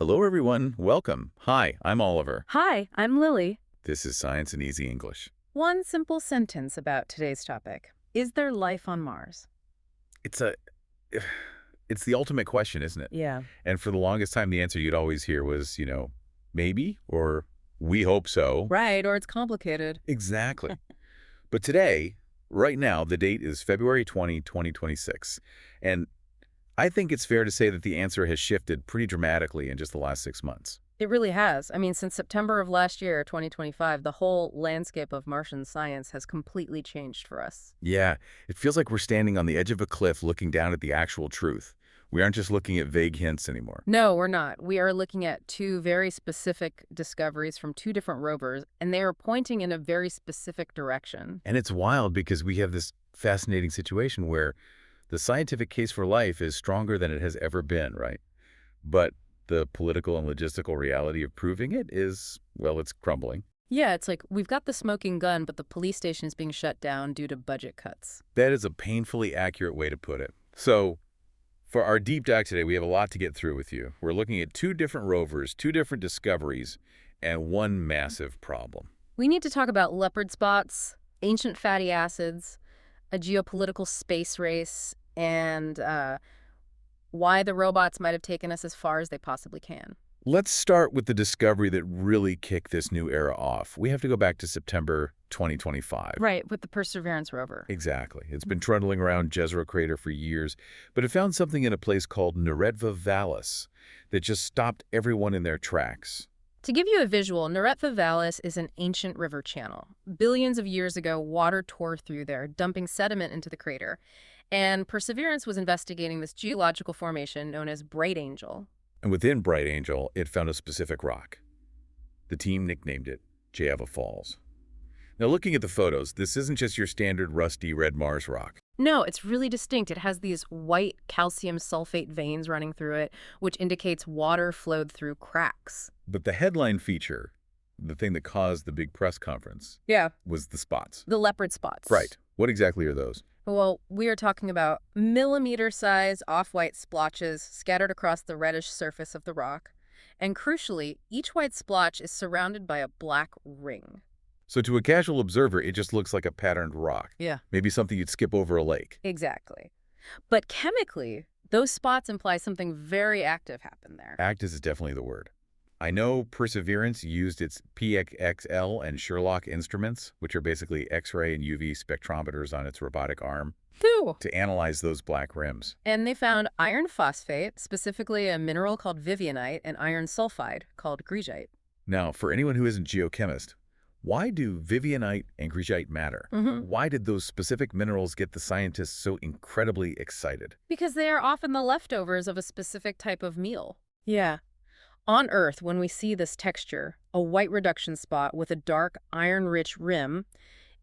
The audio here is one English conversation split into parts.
Hello, everyone. Welcome. Hi, I'm Oliver. Hi, I'm Lily. This is Science in Easy English. One simple sentence about today's topic. Is there life on Mars? It's a, it's the ultimate question, isn't it? Yeah. And for the longest time, the answer you'd always hear was, maybe, or we hope so. Right, or it's complicated. Exactly. But today, right now, the date is February 20, 2026. And I think it's fair to say that the answer has shifted pretty dramatically in just the last 6 months. It really has. I mean, since September of last year, 2025, the whole landscape of Martian science has completely changed for us. Yeah, it feels like we're standing on the edge of a cliff looking down at the actual truth. We aren't just looking at vague hints anymore. No, we're not. We are looking at two very specific discoveries from two different rovers, and they are pointing in a very specific direction. And it's wild because we have this fascinating situation where the scientific case for life is stronger than it has ever been, right? But the political and logistical reality of proving it is, well, it's crumbling. Yeah, it's like we've got the smoking gun, but the police station is being shut down due to budget cuts. That is a painfully accurate way to put it. So, for our deep dive today, we have a lot to get through with you. We're looking at two different rovers, two different discoveries, and one massive problem. We need to talk about leopard spots, ancient fatty acids, a geopolitical space race, and why the robots might have taken us as far as they possibly can. Let's start with the discovery that really kicked this new era off. We have to go back to September 2025. Right, with the Perseverance rover. Exactly. It's been trundling around Jezero Crater for years, but it found something in a place called Neretva Vallis that just stopped everyone in their tracks. To give you a visual, Neretva Vallis is an ancient river channel. Billions of years ago, water tore through there, dumping sediment into the crater. And Perseverance was investigating this geological formation known as Bright Angel. And within Bright Angel, it found a specific rock. The team nicknamed it Java Falls. Now, looking at the photos, this isn't just your standard rusty red Mars rock. No, it's really distinct. It has these white calcium sulfate veins running through it, which indicates water flowed through cracks. But the headline feature, the thing that caused the big press conference, was the spots. The leopard spots. Right. What exactly are those? Well, we are talking about millimeter-sized off-white splotches scattered across the reddish surface of the rock. And crucially, each white splotch is surrounded by a black ring. So to a casual observer, it just looks like a patterned rock. Yeah. Maybe something you'd skip over a lake. Exactly. But chemically, those spots imply something very active happened there. Active is definitely the word. I know Perseverance used its PXL and Sherlock instruments, which are basically X-ray and UV spectrometers on its robotic arm, to analyze those black rims. And they found iron phosphate, specifically a mineral called vivianite, and iron sulfide, called greigite. Now, for anyone who isn't a geochemist, why do vivianite and greigite matter? Why did those specific minerals get the scientists so incredibly excited? Because they are often the leftovers of a specific type of meal. Yeah. On Earth, when we see this texture, a white reduction spot with a dark, iron-rich rim,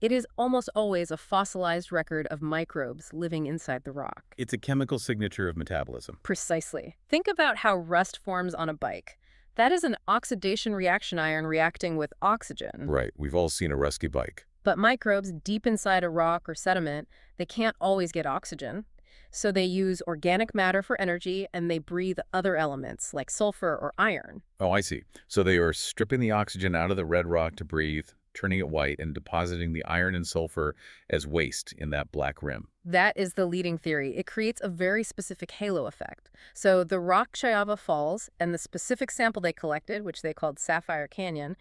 it is almost always a fossilized record of microbes living inside the rock. It's a chemical signature of metabolism. Precisely. Think about how rust forms on a bike. That is an oxidation reaction iron reacting with oxygen. Right. We've all seen a rusty bike. But microbes deep inside a rock or sediment, they can't always get oxygen. So they use organic matter for energy, and they breathe other elements like sulfur or iron. Oh, I see. So they are stripping the oxygen out of the red rock to breathe, turning it white, and depositing the iron and sulfur as waste in that black rim. That is the leading theory. It creates a very specific halo effect. So the rock Java Falls and the specific sample they collected, which they called Sapphire Canyon,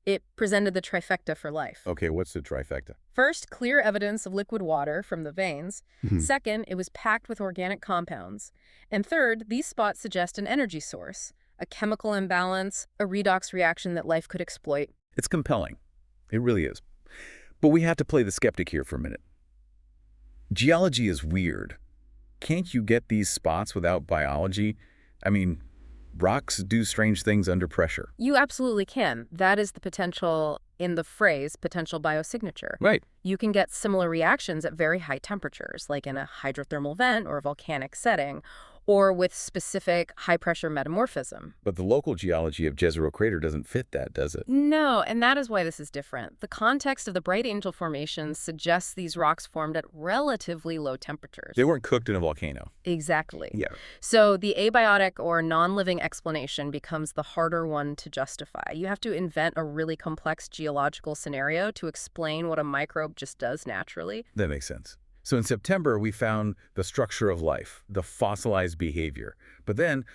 it presented the trifecta for life. Okay, what's the trifecta? First, clear evidence of liquid water from the veins. Second, it was packed with organic compounds. And third, these spots suggest an energy source, a chemical imbalance, a redox reaction that life could exploit. It's compelling. It really is. But we have to play the skeptic here for a minute. Geology is weird. Can't you get these spots without biology? I mean, rocks do strange things under pressure. You absolutely can. That is the potential in the phrase potential biosignature. Right. You can get similar reactions at very high temperatures, like in a hydrothermal vent or a volcanic setting, or with specific high-pressure metamorphism. But the local geology of Jezero Crater doesn't fit that, does it? No, and that is why this is different. The context of the Bright Angel Formation suggests these rocks formed at relatively low temperatures. They weren't cooked in a volcano. Exactly. Yeah. So the abiotic or non-living explanation becomes the harder one to justify. You have to invent a really complex geological scenario to explain what a microbe just does naturally. That makes sense. So in September, we found the structure of life, the fossilized behavior. But then,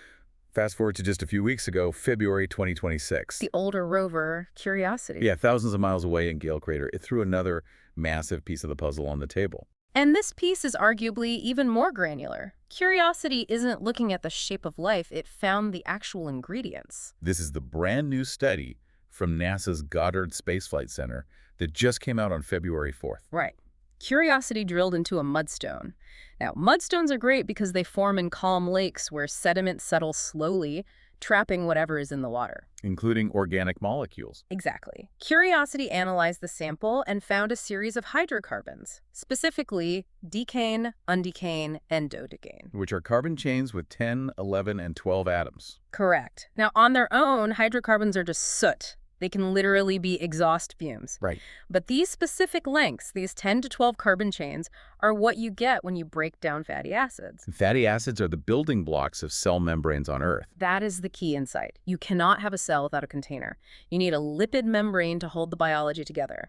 fast forward to just a few weeks ago, February 2026. The older rover, Curiosity. Yeah, thousands of miles away in Gale Crater, it threw another massive piece of the puzzle on the table. And this piece is arguably even more granular. Curiosity isn't looking at the shape of life, it found the actual ingredients. This is the brand new study from NASA's Goddard Space Flight Center that just came out on February 4th. Right. Curiosity drilled into a mudstone. Now, mudstones are great because they form in calm lakes where sediment settles slowly, trapping whatever is in the water. Including organic molecules. Exactly. Curiosity analyzed the sample and found a series of hydrocarbons, specifically decane, undecane, and dodecane. Which are carbon chains with 10, 11, and 12 atoms. Correct. Now, on their own, hydrocarbons are just soot. They can literally be exhaust fumes. Right. But these specific lengths, these 10 to 12 carbon chains, are what you get when you break down fatty acids. Fatty acids are the building blocks of cell membranes on Earth. That is the key insight. You cannot have a cell without a container. You need a lipid membrane to hold the biology together.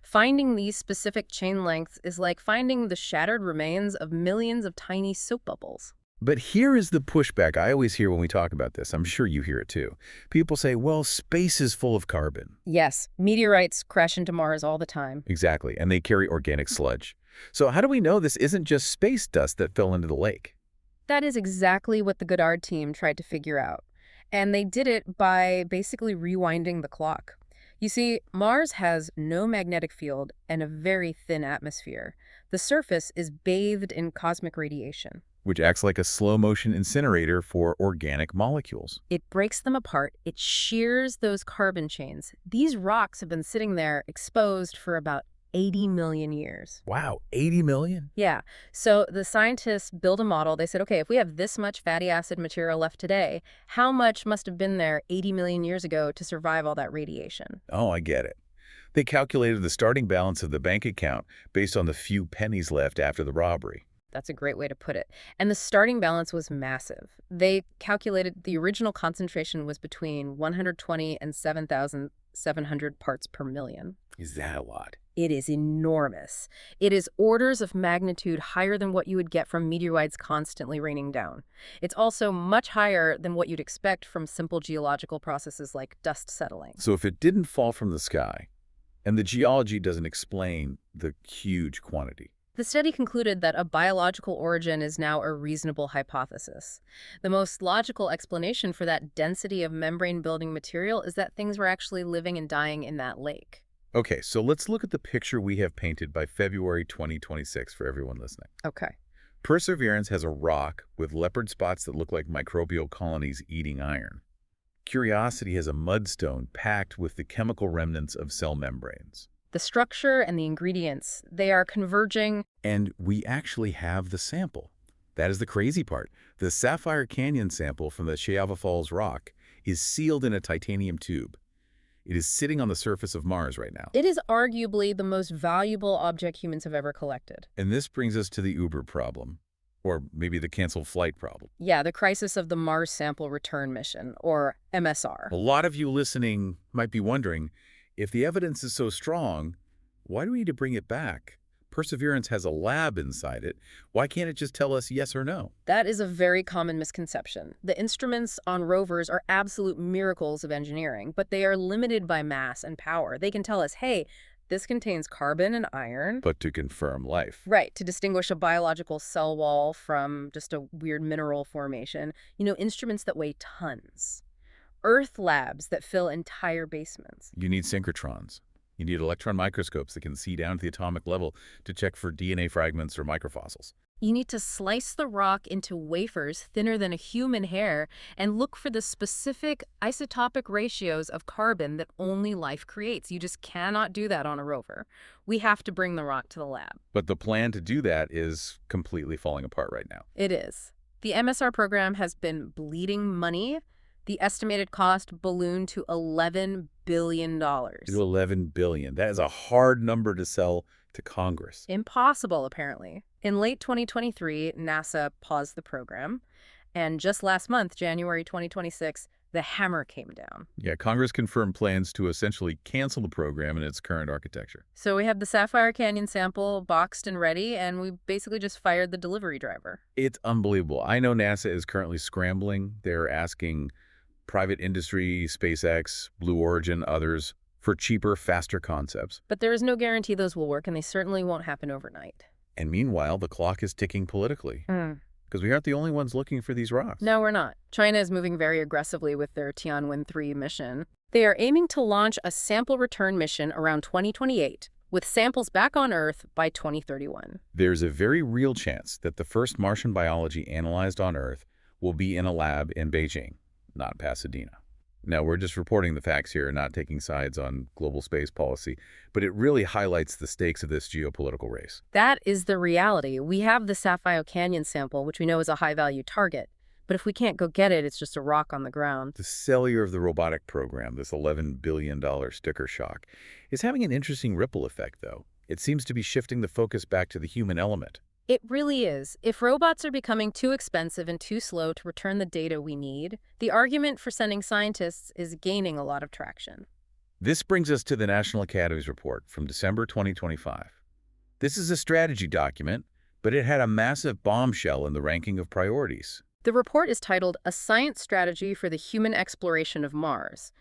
Finding these specific chain lengths is like finding the shattered remains of millions of tiny soap bubbles. But here is the pushback I always hear when we talk about this. I'm sure you hear it too. People say, well, space is full of carbon. Yes, meteorites crash into Mars all the time. Exactly, and they carry organic sludge. So how do we know this isn't just space dust that fell into the lake? That is exactly what the Goddard team tried to figure out. And they did it by basically rewinding the clock. You see, Mars has no magnetic field and a very thin atmosphere. The surface is bathed in cosmic radiation. Which acts like a slow-motion incinerator for organic molecules. It breaks them apart. It shears those carbon chains. These rocks have been sitting there exposed for about 80 million years. Wow, 80 million? Yeah. So the scientists built a model. They said, okay, if we have this much fatty acid material left today, how much must have been there 80 million years ago to survive all that radiation? Oh, I get it. They calculated the starting balance of the bank account based on the few pennies left after the robbery. That's a great way to put it. And the starting balance was massive. They calculated the original concentration was between 120 and 7,700 parts per million. Is that a lot? It is enormous. It is orders of magnitude higher than what you would get from meteorites constantly raining down. It's also much higher than what you'd expect from simple geological processes like dust settling. So if it didn't fall from the sky, and the geology doesn't explain the huge quantity, the study concluded that a biological origin is now a reasonable hypothesis. The most logical explanation for that density of membrane-building material is that things were actually living and dying in that lake. Okay, so let's look at the picture we have painted by February 2026 for everyone listening. Okay. Perseverance has a rock with leopard spots that look like microbial colonies eating iron. Curiosity has a mudstone packed with the chemical remnants of cell membranes. The structure and the ingredients, they are converging. And we actually have the sample. That is the crazy part. The Sapphire Canyon sample from the Shayava Falls rock is sealed in a titanium tube. It is sitting on the surface of Mars right now. It is arguably the most valuable object humans have ever collected. And this brings us to the Uber problem, or maybe the canceled flight problem. Yeah, the crisis of the Mars Sample Return Mission, or MSR. A lot of you listening might be wondering, if the evidence is so strong, why do we need to bring it back? Perseverance has a lab inside it. Why can't it just tell us yes or no? That is a very common misconception. The instruments on rovers are absolute miracles of engineering, but they are limited by mass and power. They can tell us, hey, this contains carbon and iron. But to confirm life. Right, to distinguish a biological cell wall from just a weird mineral formation. You know, instruments that weigh tons. Earth labs that fill entire basements. You need synchrotrons. You need electron microscopes that can see down to the atomic level to check for DNA fragments or microfossils. You need to slice the rock into wafers thinner than a human hair and look for the specific isotopic ratios of carbon that only life creates. You just cannot do that on a rover. We have to bring the rock to the lab. But the plan to do that is completely falling apart right now. It is. The MSR program has been bleeding money. The estimated cost ballooned to $11 billion. To $11 billion. That is a hard number to sell to Congress. Impossible, apparently. In late 2023, NASA paused the program. And just last month, January 2026, the hammer came down. Yeah, Congress confirmed plans to essentially cancel the program in its current architecture. So we have the Sapphire Canyon sample boxed and ready, and we basically just fired the delivery driver. It's unbelievable. I know NASA is currently scrambling. They're asking private industry, SpaceX, Blue Origin, others, for cheaper, faster concepts. But there is no guarantee those will work, and they certainly won't happen overnight. And meanwhile, the clock is ticking politically. Because we aren't the only ones looking for these rocks. No, we're not. China is moving very aggressively with their Tianwen-3 mission. They are aiming to launch a sample return mission around 2028, with samples back on Earth by 2031. There's a very real chance that the first Martian biology analyzed on Earth will be in a lab in Beijing, not Pasadena. Now, we're just reporting the facts here, not taking sides on global space policy, but it really highlights the stakes of this geopolitical race. That is the reality. We have the Sapphire Canyon sample, which we know is a high-value target. But if we can't go get it, it's just a rock on the ground. The failure of the robotic program, this $11 billion sticker shock, is having an interesting ripple effect, though. It seems to be shifting the focus back to the human element. It really is. If robots are becoming too expensive and too slow to return the data we need, the argument for sending scientists is gaining a lot of traction. This brings us to the National Academy's report from December 2025. This is a strategy document, but it had a massive bombshell in the ranking of priorities. The report is titled A Science Strategy for the Human Exploration of Mars.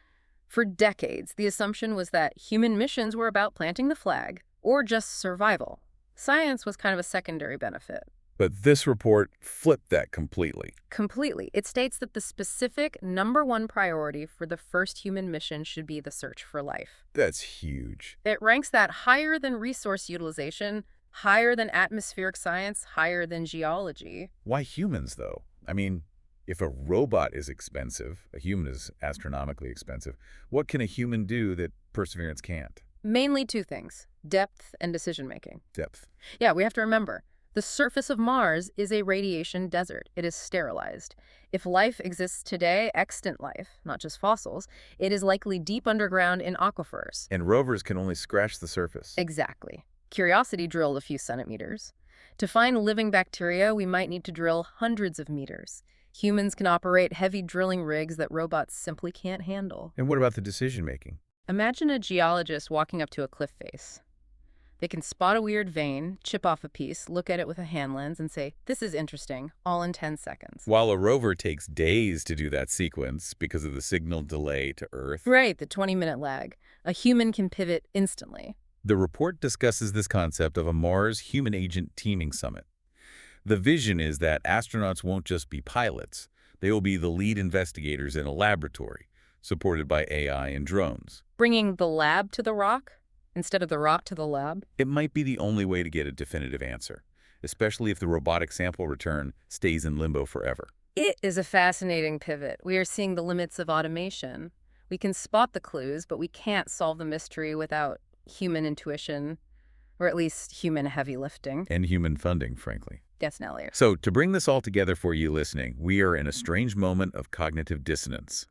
For decades, the assumption was that human missions were about planting the flag, or just survival. Science was kind of a secondary benefit. But this report flipped that completely. Completely. It states that the specific #1 priority for the first human mission should be the search for life. That's huge. It ranks that higher than resource utilization, higher than atmospheric science, higher than geology. Why humans, though? I mean, if a robot is expensive, a human is astronomically expensive, what can a human do that Perseverance can't? Mainly two things: depth and decision-making. Depth. Yeah, we have to remember, the surface of Mars is a radiation desert. It is sterilized. If life exists today, extant life, not just fossils, it is likely deep underground in aquifers. And rovers can only scratch the surface. Exactly. Curiosity drilled a few centimeters. To find living bacteria, we might need to drill hundreds of meters. Humans can operate heavy drilling rigs that robots simply can't handle. And what about the decision-making? Imagine a geologist walking up to a cliff face. They can spot a weird vein, chip off a piece, look at it with a hand lens, and say, "This is interesting," all in 10 seconds. While a rover takes days to do that sequence because of the signal delay to Earth. Right, the 20-minute lag. A human can pivot instantly. The report discusses this concept of a Mars Human Agent Teaming Summit. The vision is that astronauts won't just be pilots. They will be the lead investigators in a laboratory, supported by AI and drones. Bringing the lab to the rock instead of the rock to the lab? It might be the only way to get a definitive answer, especially if the robotic sample return stays in limbo forever. It is a fascinating pivot. We are seeing the limits of automation. We can spot the clues, but we can't solve the mystery without human intuition, or at least human heavy lifting. And human funding, frankly. Definitely. So, to bring this all together for you listening, we are in a strange moment of cognitive dissonance.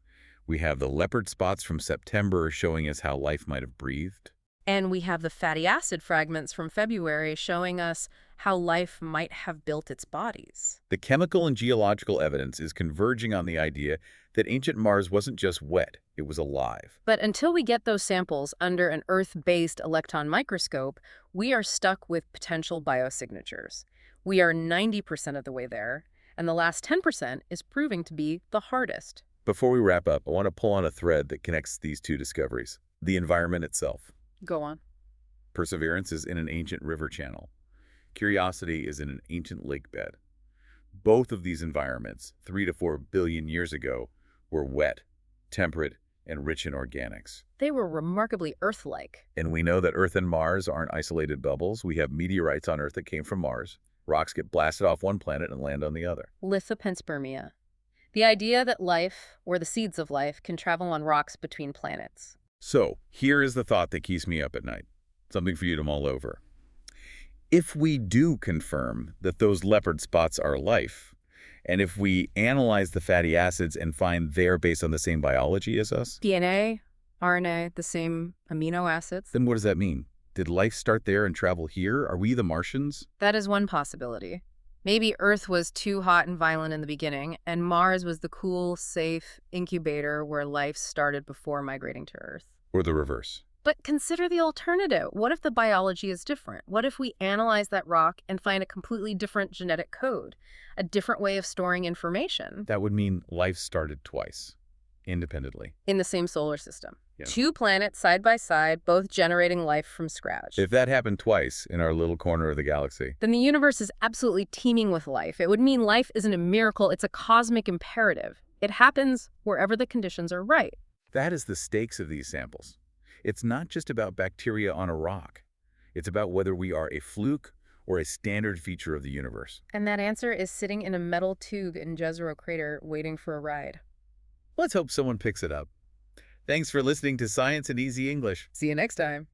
We have the leopard spots from September showing us how life might have breathed. And we have the fatty acid fragments from February showing us how life might have built its bodies. The chemical and geological evidence is converging on the idea that ancient Mars wasn't just wet, it was alive. But until we get those samples under an Earth-based electron microscope, we are stuck with potential biosignatures. We are 90% of the way there, and the last 10% is proving to be the hardest. Before we wrap up, I want to pull on a thread that connects these two discoveries: the environment itself. Go on. Perseverance is in an ancient river channel. Curiosity is in an ancient lake bed. Both of these environments, 3 to 4 billion years ago, were wet, temperate, and rich in organics. They were remarkably Earth-like. And we know that Earth and Mars aren't isolated bubbles. We have meteorites on Earth that came from Mars. Rocks get blasted off one planet and land on the other. Lithopanspermia. The idea that life, or the seeds of life, can travel on rocks between planets. So, here is the thought that keeps me up at night. Something for you to mull over. If we do confirm that those leopard spots are life, And if we analyze the fatty acids and find they're based on the same biology as us, DNA, RNA, the same amino acids. then what does that mean? Did life start there and travel here? Are we the Martians? That is one possibility. Maybe Earth was too hot and violent in the beginning, and Mars was the cool, safe incubator where life started before migrating to Earth. Or the reverse? But consider the alternative. What if the biology is different? What if we analyze that rock and find a completely different genetic code, a different way of storing information? That would mean life started twice, independently. In the same solar system. Yeah. 2 planets side by side, both generating life from scratch. If that happened twice in our little corner of the galaxy, Then the universe is absolutely teeming with life. It would mean life isn't a miracle, it's a cosmic imperative. It happens wherever the conditions are right. that is the stakes of these samples. It's not just about bacteria on a rock. It's about whether we are a fluke or a standard feature of the universe. And that answer is sitting in a metal tube in Jezero Crater waiting for a ride. Let's hope someone picks it up. Thanks for listening to Science in Easy English. See you next time.